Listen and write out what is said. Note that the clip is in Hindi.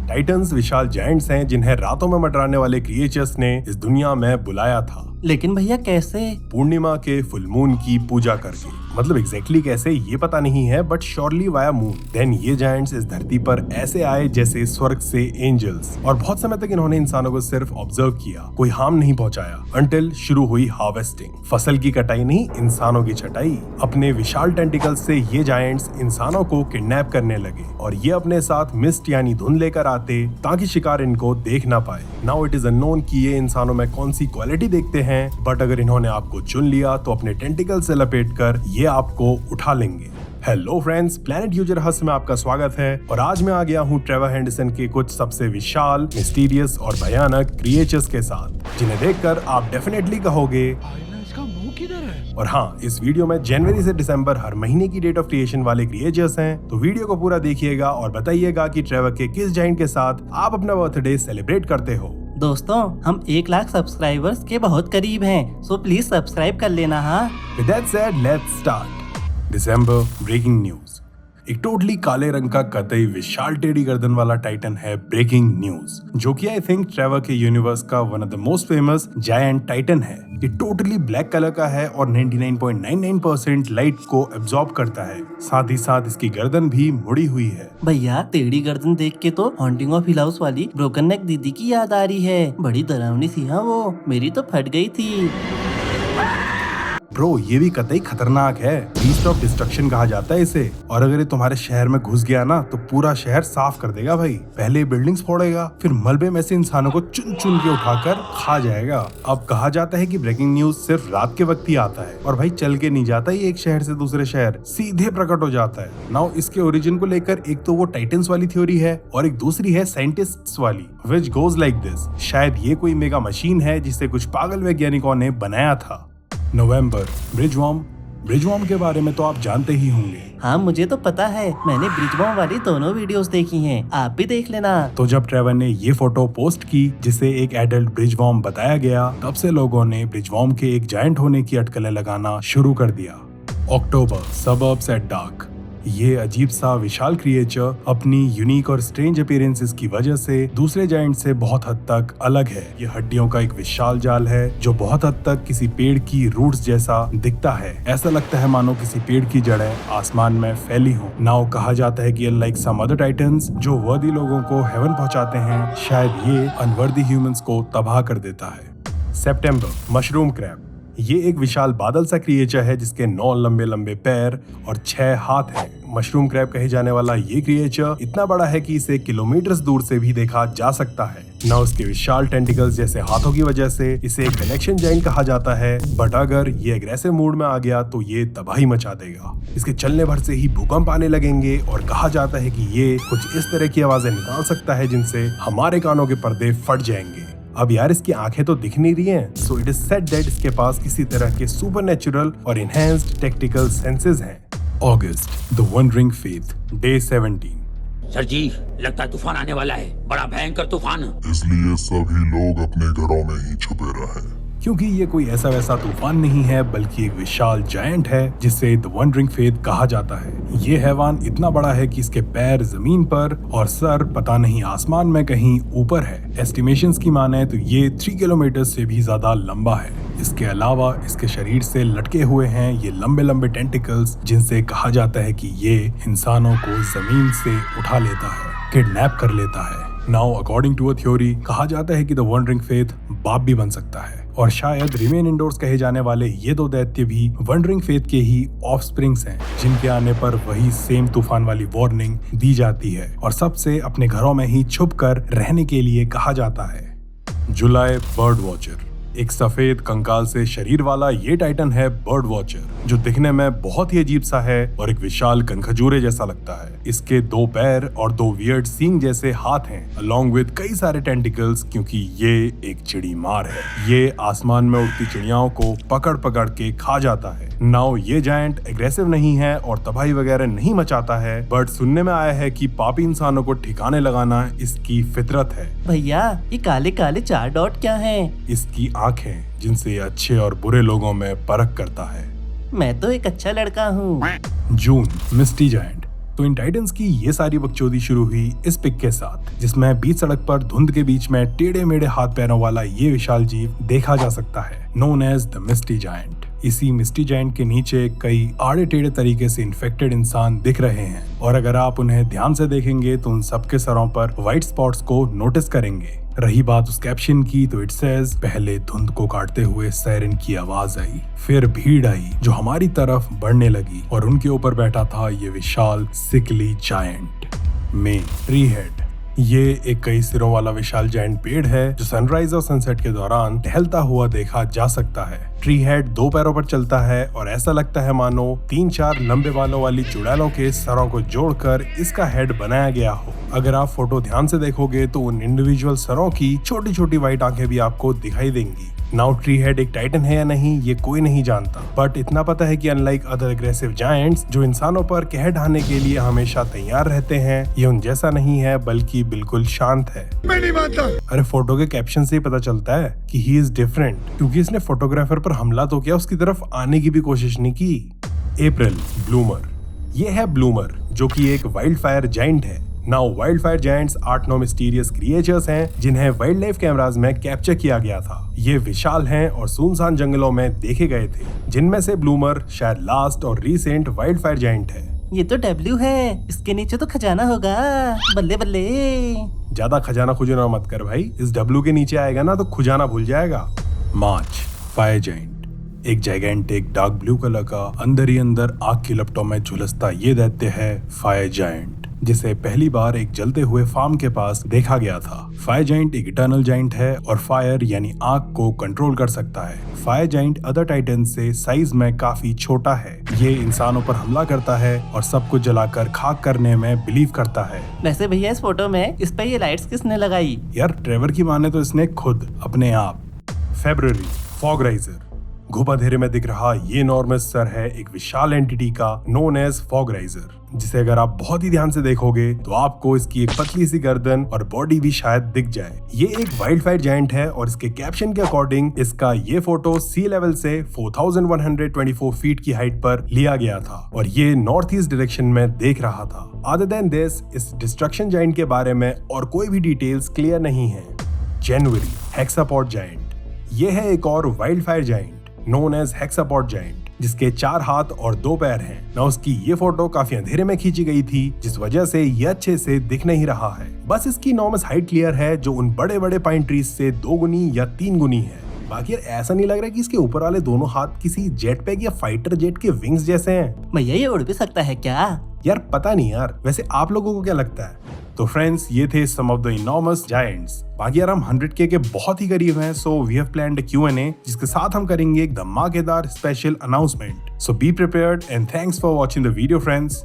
टाइटन्स विशाल जायंट्स हैं जिन्हें रातों में मंडराने वाले क्रिएचर्स ने इस दुनिया में बुलाया था। लेकिन भैया कैसे? पूर्णिमा के फुल मून की पूजा करके। मतलब एग्जैक्टली कैसे ये पता नहीं है, but surely via moon. Then ये जायंट्स इस धरती पर ऐसे आए जैसे स्वर्ग से एंजल्स, और बहुत समय तक इन्होंने इंसानों को सिर्फ ऑब्जर्व किया, कोई हार्म नहीं पहुंचाया, अंटिल शुरू हुई हार्वेस्टिंग। फसल की कटाई नहीं, इंसानों की छटाई। अपने विशाल टेंटिकल्स से ये जायंट्स इंसानों को किडनैप करने लगे और ये अपने साथ मिस्ट यानी धुंध लेकर आते ताकि शिकार इनको देख ना पाए। नाउ इट इज अननोन कि ये इंसानों में कौन सी क्वालिटी देखते हैं, बट अगर इन्होंने आपको चुन लिया तो अपने टेंटिकल से लपेटकर ये आपको उठा लेंगे। हेलो फ्रेंड्स, प्लेनेट यूजर रहस्य में आपका स्वागत है और आज मैं आ गया हूँ ट्रेवर हेंडरसन के कुछ सबसे विशाल, मिस्टीरियस और भयानक क्रिएचर्स के साथ, जिन्हें देखकर आप डेफिनेटली कहोगे इसका मुंह किधर है। और हाँ, इस वीडियो में जनवरी से दिसंबर हर महीने की डेट ऑफ क्रिएशन वाले क्रिएचर्स हैं, तो वीडियो को पूरा देखिएगा और बताइएगा कि ट्रेवर के किस जायंट के साथ आप अपना बर्थडे सेलिब्रेट करते हो। दोस्तों, हम 1 लाख सब्सक्राइबर्स के बहुत करीब हैं, सो प्लीज सब्सक्राइब कर लेना। हाँ, With that said, let's start. दिसंबर ब्रेकिंग न्यूज। एक टोटली काले रंग का कतई विशाल टेढ़ी गर्दन वाला टाइटन है ब्रेकिंग न्यूज, जो कि आई थिंक ट्रेवर के यूनिवर्स का one of the most famous giant Titan है। ये टोटली ब्लैक कलर का है और 99.99% लाइट को एब्जॉर्ब करता है। साथ ही साथ इसकी गर्दन भी मुड़ी हुई है। भैया टेढ़ी गर्दन देख के तो हॉन्टिंग ऑफ हिल हाउस वाली ब्रोकन नेक दीदी की याद आ रही है। बड़ी डरावनी सी है वो, मेरी तो फट गई थी। ब्रो, ये भी कतई खतरनाक है। बीस्ट ऑफ डिस्ट्रक्शन कहा जाता है इसे, और अगर ये तुम्हारे शहर में घुस गया ना तो पूरा शहर साफ कर देगा भाई। पहले बिल्डिंग्स फोड़ेगा, फिर मलबे में से इंसानों को चुन चुन के उठाकर खा जाएगा। अब कहा जाता है कि ब्रेकिंग न्यूज सिर्फ रात के वक्त ही आता है और भाई चल के नहीं जाता ये एक शहर से दूसरे शहर, सीधे प्रकट हो जाता है। नाउ इसके ओरिजिन को लेकर एक तो वो टाइटन्स वाली थ्योरी है और एक दूसरी है साइंटिस्ट्स वाली, व्हिच गोज लाइक दिस। शायद ये कोई मेगा मशीन है जिसे कुछ पागल वैज्ञानिकों ने बनाया था। नवंबर, ब्रिजवॉर्म के बारे में तो आप जानते ही होंगे। हाँ, मुझे तो पता है, मैंने ब्रिजवॉर्म वाली दोनों वीडियोस देखी हैं, आप भी देख लेना। तो जब ट्रेवर ने ये फोटो पोस्ट की जिसे एक एडल्ट ब्रिजवॉर्म बताया गया, तब से लोगों ने ब्रिजवॉर्म के एक जायंट होने की अटकलें लगाना शुरू कर दिया। अक्टूबर, सबर्ब्स एट डार्क। ये अजीब सा विशाल क्रिएचर अपनी यूनिक और स्ट्रेंज अपीयरेंसेस की वजह से दूसरे जायंट से बहुत हद तक अलग है। ये हड्डियों का एक विशाल जाल है जो बहुत हद तक किसी पेड़ की रूट्स जैसा दिखता है। ऐसा लगता है मानो किसी पेड़ की जड़ें आसमान में फैली हों। नाउ कहा जाता है कि अनलाइक सम अदर टाइटन्स जो वर्दी लोगों को हेवन पहुंचाते हैं, शायद ये अनवर्दी ह्यूमंस को तबाह कर देता है। सितंबर, मशरूम क्रैब। ये एक विशाल बादल सा क्रिएचर है जिसके 9 लंबे लंबे पैर और 6 हाथ हैं। मशरूम क्रैब कहे जाने वाला ये क्रिएचर इतना बड़ा है कि इसे किलोमीटर्स दूर से भी देखा जा सकता है। ना उसके विशाल टेंटिकल्स जैसे हाथों की वजह से इसे एक कनेक्शन जायंट कहा जाता है, बट अगर ये एग्रेसिव मूड में आ गया तो ये तबाही मचा देगा। इसके चलने भर से ही भूकंप आने लगेंगे और कहा जाता है कि ये कुछ इस तरह की आवाजें निकाल सकता है जिनसे हमारे कानों के पर्दे फट जाएंगे। अब यार इसकी आंखें तो दिख नहीं रही हैं, so it is said that इसके पास किसी तरह के सुपरनेचुरल और एनहांस्ड टेक्निकल सेंसेस हैं। August, the wandering faith, day 17। Sir ji, लगता है तूफान आने वाला है, बड़ा भयंकर तूफान। इसलिए सभी लोग अपने घरों में ही छुपे रहे, क्योंकि ये कोई ऐसा वैसा तूफान नहीं है बल्कि एक विशाल जायंट है जिसे द वंडरिंग फेथ कहा जाता है। ये हैवान इतना बड़ा है कि इसके पैर जमीन पर और सर पता नहीं आसमान में कहीं ऊपर है। एस्टिमेशंस की माने तो ये 3 किलोमीटर से भी ज्यादा लंबा है। इसके अलावा इसके शरीर से लटके हुए हैं ये लंबे लंबे टेंटिकल्स जिनसे कहा जाता है कि ये इंसानों को जमीन से उठा लेता है, किडनैप कर लेता है। Now according to a theory कहा जाता है कि द वंडरिंग फेथ बाप भी बन सकता है और शायद रिमेन इंडोर्स कहे जाने वाले ये 2 दैत्य भी वंडरिंग फेथ के ही ऑफस्प्रिंग्स हैं, जिनके आने पर वही सेम तूफान वाली वार्निंग दी जाती है और सबसे अपने घरों में ही छुपकर रहने के लिए कहा जाता है। जुलाई, बर्ड वॉचर। एक सफेद कंकाल से शरीर वाला ये टाइटन है बर्ड वॉचर, जो दिखने में बहुत ही अजीब सा है और एक विशाल कनखजूरे जैसा लगता है। इसके 2 पैर और 2 वियर्ड सींग जैसे हाथ हैं, अलोंग विद कई सारे टेंटिकल्स, क्योंकि ये एक चिड़ी मार है। ये आसमान में उड़ती चिड़ियाओं को पकड़ पकड़ के खा जाता है। नाउ ये जायंट एग्रेसिव नहीं है और तबाही वगैरह नहीं मचाता है, बट सुनने में आया है कि पापी इंसानों को ठिकाने लगाना इसकी फितरत है। भैया, ये काले काले 4 डॉट क्या हैं? इसकी आंखें जिनसे ये अच्छे और बुरे लोगों में परख करता है। मैं तो एक अच्छा लड़का हूँ। जून, मिस्टी जायंट। तो इन टाइटन्स की ये सारी बकचोदी शुरू हुई इस पिक के साथ, जिसमें बीच सड़क पर धुंध के बीच में टेढ़े मेढ़े हाथ पैरों वाला ये विशाल जीव देखा जा सकता है, known as the misty giant. इसी मिस्टी जायंट के नीचे कई आड़े टेढ़े तरीके से इन्फेक्टेड इंसान दिख रहे हैं, और अगर आप उन्हें ध्यान से देखेंगे तो उन सबके सरों पर व्हाइट स्पॉट्स को नोटिस करेंगे। रही बात उस कैप्शन की तो इट सेज, पहले धुंध को काटते हुए सायरन की आवाज आई, फिर भीड़ आई जो हमारी तरफ बढ़ने लगी और उनके ऊपर बैठा था ये विशाल सिकली जायंट में ट्री हेड। ये एक कई सिरों वाला विशाल जायंट पेड़ है जो सनराइज और सनसेट के दौरान टहलता हुआ देखा जा सकता है। ट्री हेड 2 पैरों पर चलता है और ऐसा लगता है मानो 3-4 लंबे बालों वाली चुड़ैलों के सरों को जोड़कर इसका हेड बनाया गया हो। अगर आप फोटो ध्यान से देखोगे तो उन इंडिविजुअल सरों की छोटी छोटी व्हाइट आंखें भी आपको दिखाई देंगी। नाउ ट्री हेड एक टाइटन है या नहीं ये कोई नहीं जानता, बट इतना पता है कि अनलाइक अदर एग्रेसिव जायंट्स जो इंसानों पर कहर ढाने के लिए हमेशा तैयार रहते हैं, ये उन जैसा नहीं है बल्कि बिल्कुल शांत है। मैं नहीं मानता। अरे फोटो के कैप्शन से ही पता चलता है कि ही इज डिफरेंट, क्योंकि इसने फोटोग्राफर पर हमला तो किया, उसकी तरफ आने की भी कोशिश नहीं की। अप्रैल ब्लूमर, ये है ब्लूमर जो कि एक वाइल्ड फायर जायंट है। Now wild fire giants 8-9 mysterious creatures हैं जिन्हें वाइल्ड लाइफ कैमरास में कैप्चर किया गया था। ये विशाल हैं और सुनसान जंगलों में देखे गए थे, जिनमें से ब्लूमर शायद लास्ट और रीसेंट वाइल्ड फायर जायंट है। ये तो डब्ल्यू है, इसके नीचे तो खजाना होगा। बल्ले बल्ले। ज्यादा खजाना खुजाना मत कर भाई, इस डब्ल्यू के नीचे आएगा ना तो खुजाना भूल जाएगा। मार्च फायर जायंट, एक जाइगेंटिक डार्क ब्लू कलर का अंदर ही अंदर आग की लपटों में झुलसता ये दैत्य है फायर जायंट, जिसे पहली बार एक जलते हुए फार्म के पास देखा गया था। फायर जायंट एक इटर्नल जायंट है और फायर यानी आग को कंट्रोल कर सकता है। फायर जायंट अदर टाइटन से साइज में काफी छोटा है। ये इंसानों पर हमला करता है और सबको जलाकर खाक करने में बिलीव करता है। वैसे भैया इस फोटो में इस पे ये लाइट्स किसने लगाई? यार ट्रेवर की माने तो इसने खुद अपने आप। फरवरी फॉग राइजर, घुप अंधेरे में दिख रहा ये नॉर्मस सर है एक विशाल एंटिटी का नोन एज फॉग राइजर, जिसे अगर आप बहुत ही ध्यान से देखोगे तो आपको इसकी एक पतली सी गर्दन और बॉडी भी शायद दिख जाए। ये एक वाइल्ड फायर जायंट है और इसके कैप्शन के अकॉर्डिंग इसका ये फोटो सी लेवल से 4124 फीट की हाइट पर लिया गया था और ये नॉर्थ ईस्ट डायरेक्शन में देख रहा था। अदर देन दिस, इस डिस्ट्रक्शन जायंट के बारे में और कोई भी डिटेल्स क्लियर नहीं है। जनवरी हेक्सापॉड जायंट, ये है एक और wild fire giant known as hexapod giant, जिसके 4 हाथ और 2 पैर हैं। ना उसकी ये फोटो काफी अंधेरे में खींची गई थी, जिस वजह से ये अच्छे से दिख नहीं रहा है। बस इसकी नॉर्मस हाइट क्लियर है जो उन बड़े बड़े पाइन ट्रीज से 2 गुनी या 3 गुनी है। बाकी यार ऐसा नहीं लग रहा कि इसके ऊपर वाले दोनों हाथ किसी जेट पैक या फाइटर जेट के विंग्स जैसे हैं। भैया ये उड़ भी सकता है क्या? यार पता नहीं यार, वैसे आप लोगों को क्या लगता है? तो फ्रेंड्स ये थे some of the enormous giants. बाकी यार हम 100K के बहुत ही करीब हैं, so we have planned a Q&A जिसके साथ हम करेंगे एक धमाकेदार special announcement. So be prepared and thanks for watching the video friends.